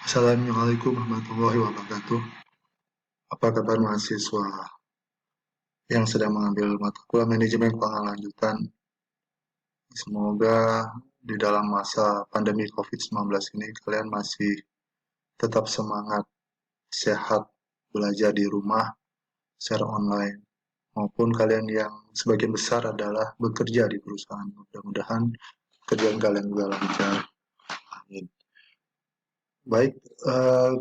Assalamualaikum warahmatullahi wabarakatuh. Apa kabar mahasiswa yang sedang mengambil mata kuliah manajemen keuangan lanjutan? Semoga di dalam masa pandemi COVID-19 ini kalian masih tetap semangat, sehat, belajar di rumah secara online, maupun kalian yang sebagian besar adalah bekerja di perusahaan. Mudah-mudahan kerjaan kalian juga lancar. Amin. Baik,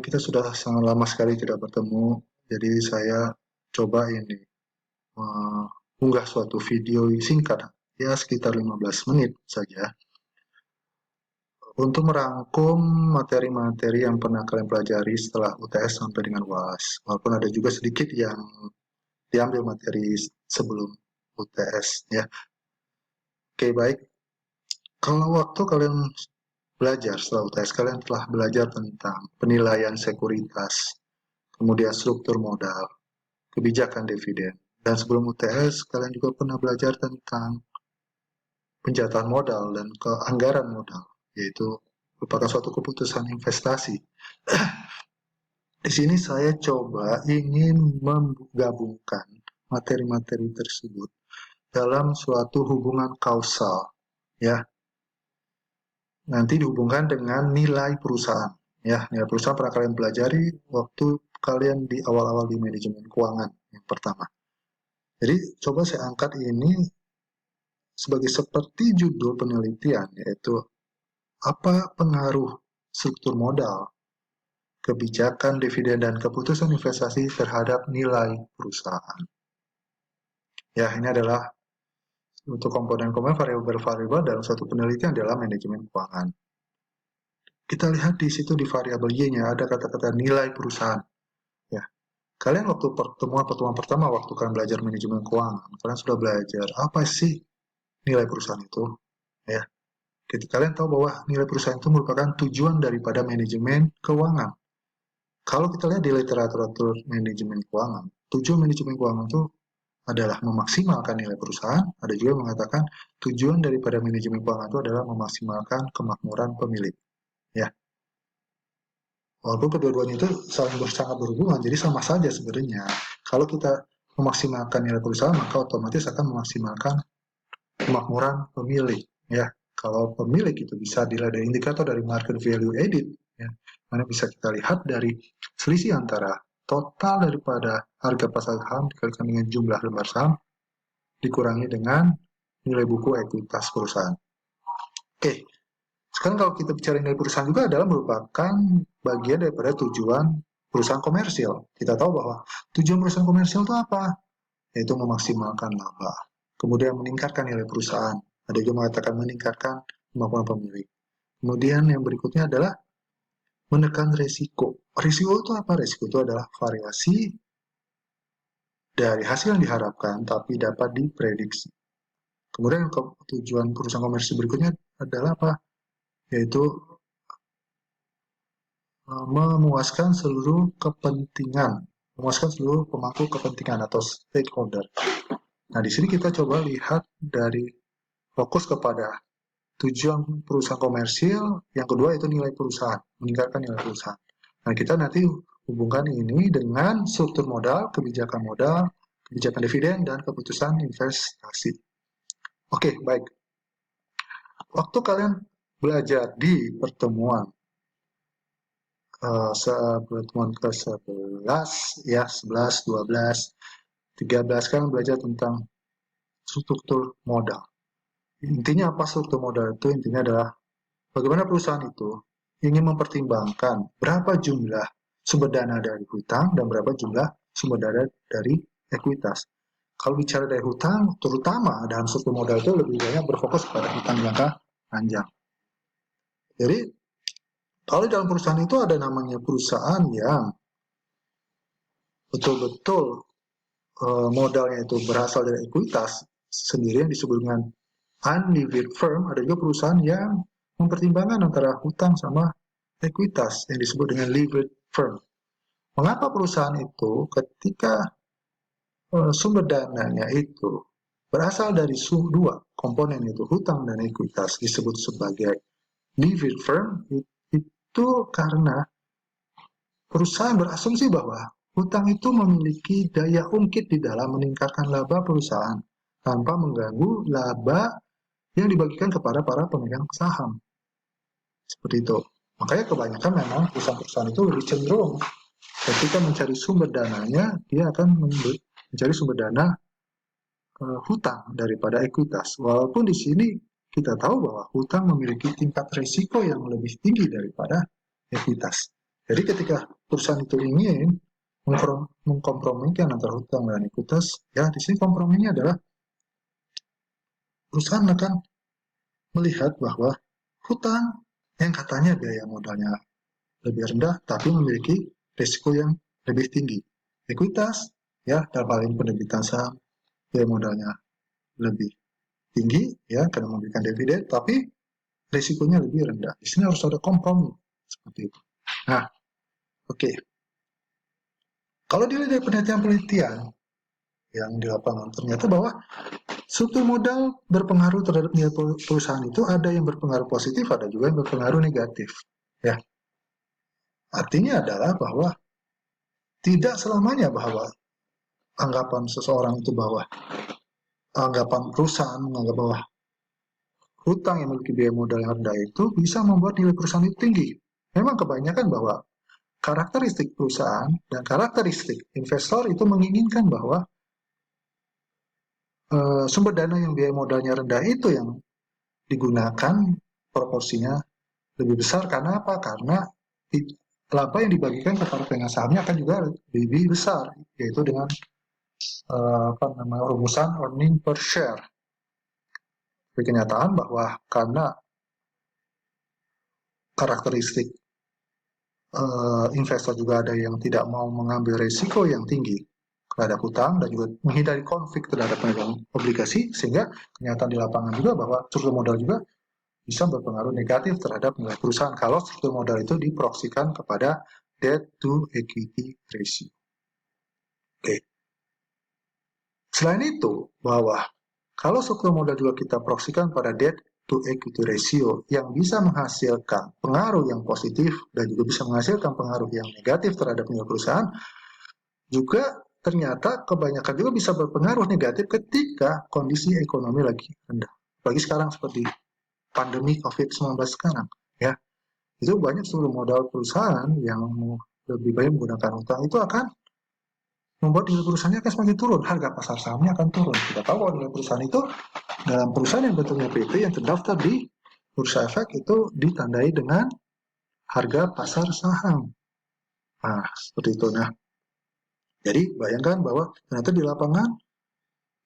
kita sudah sangat lama sekali tidak bertemu, jadi saya coba ini mengunggah suatu video singkat, ya sekitar 15 menit saja, untuk merangkum materi-materi yang pernah kalian pelajari setelah UTS sampai dengan UAS. Walaupun ada juga sedikit yang diambil materi sebelum UTS, ya. Oke, baik. Kalau waktu kalian belajar setelah UTS, kalian telah belajar tentang penilaian sekuritas, kemudian struktur modal, kebijakan dividen. Dan sebelum UTS, kalian juga pernah belajar tentang penjatahan modal dan keanggaran modal, yaitu merupakan suatu keputusan investasi. Di sini saya coba ingin menggabungkan materi-materi tersebut dalam suatu hubungan kausal, ya. Nanti dihubungkan dengan nilai perusahaan, ya. Nilai perusahaan pernah kalian pelajari waktu kalian di awal-awal di manajemen keuangan yang pertama. Jadi coba saya angkat ini sebagai seperti judul penelitian, yaitu apa pengaruh struktur modal, kebijakan dividen, dan keputusan investasi terhadap nilai perusahaan. Ya, ini adalah untuk komponen-komponen variabel-variabel dalam suatu penelitian dalam manajemen keuangan. Kita lihat di situ di variabel Y-nya ada kata-kata nilai perusahaan. Ya, kalian waktu pertemuan pertama waktu kalian belajar manajemen keuangan, kalian sudah belajar apa sih nilai perusahaan itu, ya. Kalian tahu bahwa nilai perusahaan itu merupakan tujuan daripada manajemen keuangan. Kalau kita lihat di literatur manajemen keuangan, tujuan manajemen keuangan itu adalah memaksimalkan nilai perusahaan. Ada juga yang mengatakan tujuan daripada manajemen keuangan itu adalah memaksimalkan kemakmuran pemilik. Ya, walaupun kedua-duanya itu sangat berhubungan, jadi sama saja sebenarnya. Kalau kita memaksimalkan nilai perusahaan, maka otomatis akan memaksimalkan kemakmuran pemilik. Ya, kalau pemilik itu bisa dilihat dari indikator dari market value added, ya, mana bisa kita lihat dari selisih antara total daripada harga pasar saham dikalikan dengan jumlah lembar saham dikurangi dengan nilai buku ekuitas perusahaan. Oke, sekarang kalau kita bicara nilai perusahaan juga adalah merupakan bagian daripada tujuan perusahaan komersil. Kita tahu bahwa tujuan perusahaan komersil itu apa? Yaitu memaksimalkan laba, kemudian meningkatkan nilai perusahaan. Ada juga mengatakan meningkatkan kemampuan pemilik. Kemudian yang berikutnya adalah menekan resiko. Risiko itu apa? Risiko itu adalah variasi dari hasil yang diharapkan tapi dapat diprediksi. Kemudian tujuan perusahaan komersil berikutnya adalah apa? Yaitu memuaskan seluruh kepentingan, memuaskan seluruh pemangku kepentingan atau stakeholder. Nah, di sini kita coba lihat dari fokus kepada tujuan perusahaan komersil, yang kedua itu nilai perusahaan, meningkatkan nilai perusahaan. Nah, kita nanti hubungkan ini dengan struktur modal, kebijakan dividen, dan keputusan investasi. Oke, baik. Waktu kalian belajar di pertemuan pertemuan ke-11, ya, 11, 12, 13, kalian belajar tentang struktur modal. Intinya apa struktur modal itu? Intinya adalah bagaimana perusahaan itu ingin mempertimbangkan berapa jumlah sumber dana dari hutang dan berapa jumlah sumber dana dari ekuitas. Kalau bicara dari hutang, terutama dalam struktur modal itu lebih banyak berfokus pada hutang jangka panjang. Jadi, kalau dalam perusahaan itu ada namanya perusahaan yang betul-betul modalnya itu berasal dari ekuitas sendiri yang disebut dengan unlevered firm. Ada juga perusahaan yang mempertimbangkan antara hutang sama ekuitas yang disebut dengan levered firm. Mengapa perusahaan itu ketika sumber dananya itu berasal dari dua komponen itu hutang dan ekuitas disebut sebagai levered firm, itu karena perusahaan berasumsi bahwa hutang itu memiliki daya ungkit di dalam meningkatkan laba perusahaan tanpa mengganggu laba yang dibagikan kepada para pemegang saham. Seperti itu. Makanya kebanyakan memang perusahaan-perusahaan itu lebih cenderung ketika mencari sumber dananya, dia akan mencari sumber dana hutang daripada ekuitas. Walaupun di sini kita tahu bahwa hutang memiliki tingkat risiko yang lebih tinggi daripada ekuitas. Jadi ketika perusahaan itu ingin mengkompromikan antara hutang dan ekuitas, ya di sini komprominya adalah perusahaan akan melihat bahwa hutang yang katanya biaya modalnya lebih rendah, tapi memiliki risiko yang lebih tinggi. Ekuitas, ya dalam hal ini penerbitan saham, biaya modalnya lebih tinggi, ya karena memberikan dividen, tapi risikonya lebih rendah. Di sini harus ada kompromi seperti itu. Nah, oke. Kalau dilihat dari penelitian-penelitian yang di lapangan, ternyata bahwa struktur modal berpengaruh terhadap nilai perusahaan itu ada yang berpengaruh positif, ada juga yang berpengaruh negatif. Ya, artinya adalah bahwa tidak selamanya bahwa anggapan seseorang itu bahwa anggapan perusahaan menganggap bahwa hutang yang memiliki biaya modal yang rendah itu bisa membuat nilai perusahaan itu tinggi. Memang kebanyakan bahwa karakteristik perusahaan dan karakteristik investor itu menginginkan bahwa sumber dana yang biaya modalnya rendah itu yang digunakan proporsinya lebih besar. Karena apa? Karena laba yang dibagikan kepada pemegang sahamnya akan juga lebih besar, yaitu dengan rumusan earning per share. Tapi kenyataan bahwa karena karakteristik investor juga ada yang tidak mau mengambil risiko yang tinggi terhadap hutang dan juga menghindari konflik terhadap pemegang obligasi, sehingga kenyataan di lapangan juga bahwa struktur modal juga bisa berpengaruh negatif terhadap nilai perusahaan kalau struktur modal itu diproksikan kepada debt to equity ratio. Oke. Selain itu, bahwa kalau struktur modal juga kita proksikan pada debt to equity ratio yang bisa menghasilkan pengaruh yang positif dan juga bisa menghasilkan pengaruh yang negatif terhadap nilai perusahaan, juga ternyata kebanyakan juga bisa berpengaruh negatif ketika kondisi ekonomi lagi rendah. Bagi sekarang seperti pandemi COVID-19 sekarang, ya, itu banyak seluruh modal perusahaan yang lebih baik menggunakan utang itu akan membuat nilai perusahaannya akan semakin turun, harga pasar sahamnya akan turun. Kita tahu bahwa nilai perusahaan itu dalam perusahaan yang bentuknya PT yang terdaftar di Bursa Efek itu ditandai dengan harga pasar saham. Nah, seperti itu. Nah, jadi bayangkan bahwa ternyata di lapangan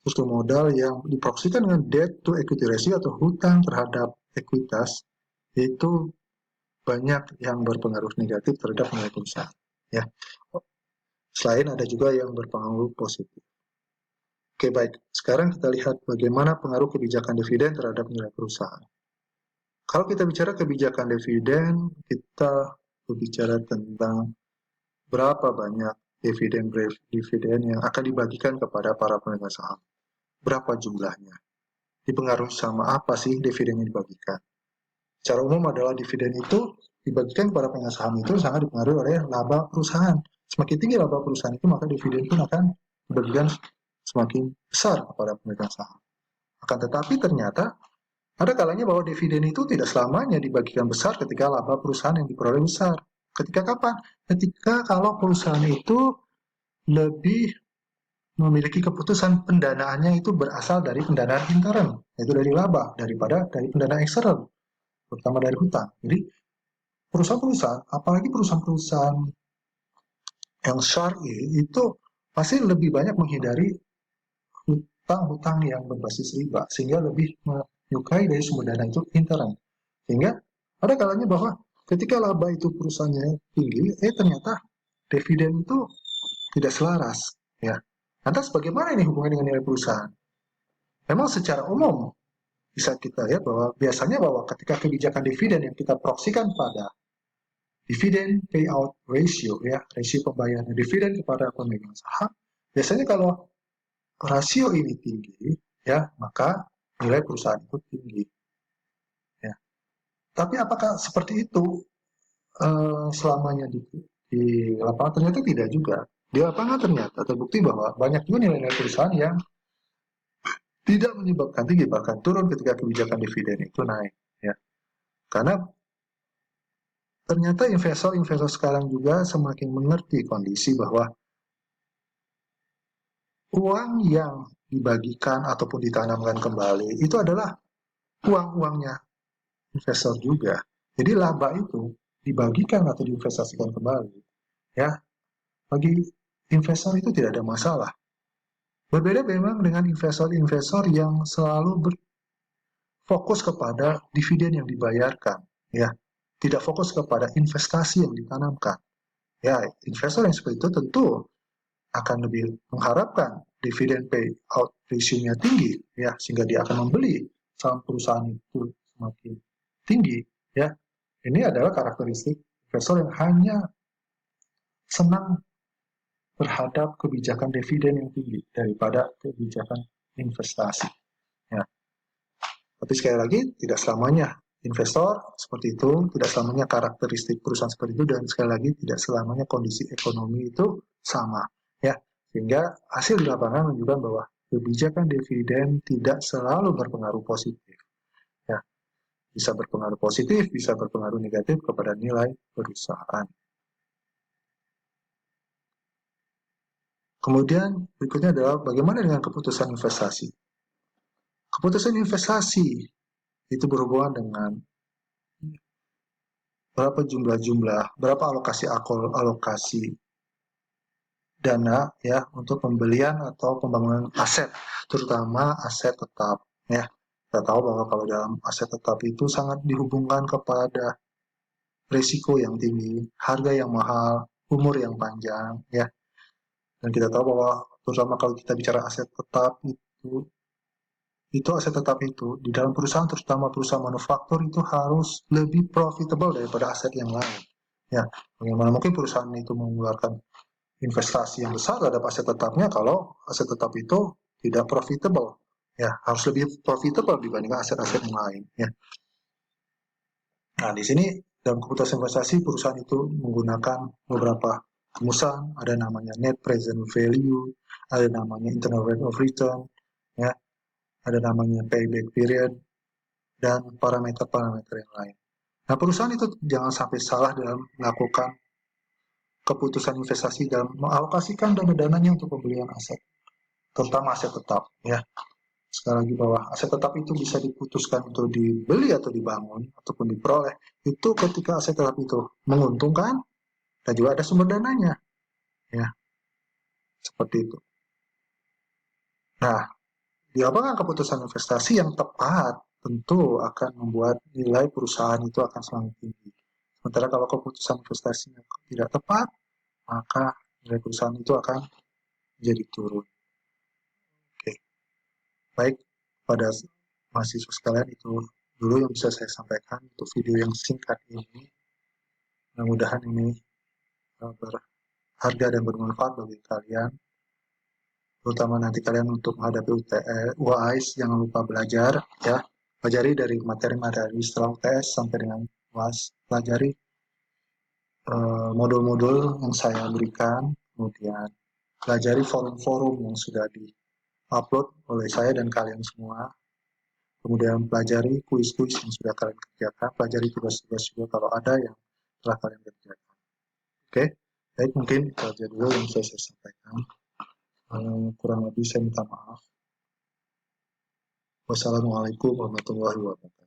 struktur modal yang diproksikan dengan debt to equity ratio atau hutang terhadap ekuitas itu banyak yang berpengaruh negatif terhadap nilai perusahaan. Ya. Selain ada juga yang berpengaruh positif. Oke, baik. Sekarang kita lihat bagaimana pengaruh kebijakan dividen terhadap nilai perusahaan. Kalau kita bicara kebijakan dividen, kita berbicara tentang berapa banyak dividen yang akan dibagikan kepada para pemegang saham. Berapa jumlahnya? Dipengaruhi sama apa sih dividen yang dibagikan? Secara umum adalah dividen itu dibagikan kepada pemegang saham itu sangat dipengaruhi oleh laba perusahaan. Semakin tinggi laba perusahaan itu, maka dividen pun akan dibagikan semakin besar kepada pemegang saham. Akan tetapi ternyata ada kalanya bahwa dividen itu tidak selamanya dibagikan besar ketika laba perusahaan yang diperoleh besar. Ketika kapan? Ketika kalau perusahaan itu lebih memiliki keputusan pendanaannya itu berasal dari pendanaan intern, yaitu dari laba, daripada dari pendanaan eksternal, terutama dari hutang. Jadi perusahaan-perusahaan, apalagi perusahaan-perusahaan yang syar'i itu pasti lebih banyak menghindari hutang-hutang yang berbasis riba, sehingga lebih menyukai dari sumber dana itu intern. Sehingga ada kalanya bahwa ketika laba itu perusahaannya tinggi, ternyata dividen itu tidak selaras. Ya. Lantas bagaimana ini hubungannya dengan nilai perusahaan? Memang secara umum bisa kita lihat bahwa biasanya bahwa ketika kebijakan dividen yang kita proksikan pada dividen payout ratio, ya, rasio pembayaran dividen kepada pemegang saham, biasanya kalau rasio ini tinggi, ya, maka nilai perusahaan itu tinggi. Ya. Tapi apakah seperti itu selamanya di lapangan ternyata tidak juga. Di lapangan ternyata terbukti bahwa banyak juga nilai-nilai perusahaan yang tidak menyebabkan tinggi, bahkan turun ketika kebijakan dividen itu naik. Ya. Karena ternyata investor-investor sekarang juga semakin mengerti kondisi bahwa uang yang dibagikan ataupun ditanamkan kembali itu adalah uang-uangnya investor juga. Jadi laba itu dibagikan atau diinvestasikan kembali. Ya, bagi investor itu tidak ada masalah. Berbeda memang dengan investor-investor yang selalu berfokus kepada dividen yang dibayarkan, ya. Tidak fokus kepada investasi yang ditanamkan. Ya, investor yang seperti itu tentu akan lebih mengharapkan dividen payout ratio-nya tinggi, ya, sehingga dia akan membeli saham perusahaan itu semakin tinggi, ya. Ini adalah karakteristik investor yang hanya senang terhadap kebijakan dividen yang tinggi daripada kebijakan investasi. Ya. Tapi sekali lagi, tidak selamanya investor seperti itu, tidak selamanya karakteristik perusahaan seperti itu, dan sekali lagi tidak selamanya kondisi ekonomi itu sama. Ya, sehingga hasil di lapangan menunjukkan bahwa kebijakan dividen tidak selalu berpengaruh positif. Ya, bisa berpengaruh positif, bisa berpengaruh negatif kepada nilai perusahaan. Kemudian berikutnya adalah bagaimana dengan keputusan investasi. Keputusan investasi itu berhubungan dengan berapa alokasi dana ya untuk pembelian atau pembangunan aset, terutama aset tetap ya. Kita tahu bahwa kalau dalam aset tetap itu sangat dihubungkan kepada risiko yang tinggi, harga yang mahal, umur yang panjang ya. Dan kita tahu bahwa terutama kalau kita bicara aset tetap itu aset tetap itu di dalam perusahaan, terutama perusahaan manufaktur, itu harus lebih profitable daripada aset yang lain. Ya, bagaimana mungkin perusahaan itu mengeluarkan investasi yang besar terhadap aset tetapnya kalau aset tetap itu tidak profitable? Ya, harus lebih profitable dibandingkan aset-aset yang lain. Ya. Nah, di sini dalam keputusan investasi perusahaan itu menggunakan beberapa rumusan, ada namanya net present value, ada namanya internal rate of return, ya, ada namanya payback period, dan parameter-parameter yang lain. Nah, perusahaan itu jangan sampai salah dalam melakukan keputusan investasi dalam mengalokasikan dana-dananya untuk pembelian aset, terutama aset tetap. Ya, sekali lagi bahwa aset tetap itu bisa diputuskan untuk dibeli atau dibangun ataupun diperoleh itu ketika aset tetap itu menguntungkan dan juga ada sumber dananya. Ya, seperti itu. Nah, di lapangan keputusan investasi yang tepat tentu akan membuat nilai perusahaan itu akan semakin tinggi. Sementara kalau keputusan investasinya tidak tepat, maka nilai perusahaan itu akan jadi turun. Oke, baik pada mahasiswa sekalian itu dulu yang bisa saya sampaikan untuk video yang singkat ini. Mudah-mudahan ini berharga dan bermanfaat bagi kalian, terutama nanti kalian untuk menghadapi UAS. Jangan lupa belajar ya, pelajari dari materi-materi setelah UTS sampai dengan UAS, pelajari modul-modul yang saya berikan, kemudian pelajari forum-forum yang sudah di-upload oleh saya dan kalian semua, kemudian pelajari kuis-kuis yang sudah kalian kerjakan, pelajari tugas-tugas juga kalau ada yang telah kalian kerjakan. Oke, baik, mungkin itu saja dulu yang saya sampaikan. Kurang lebih saya minta maaf. Wassalamualaikum warahmatullahi wabarakatuh.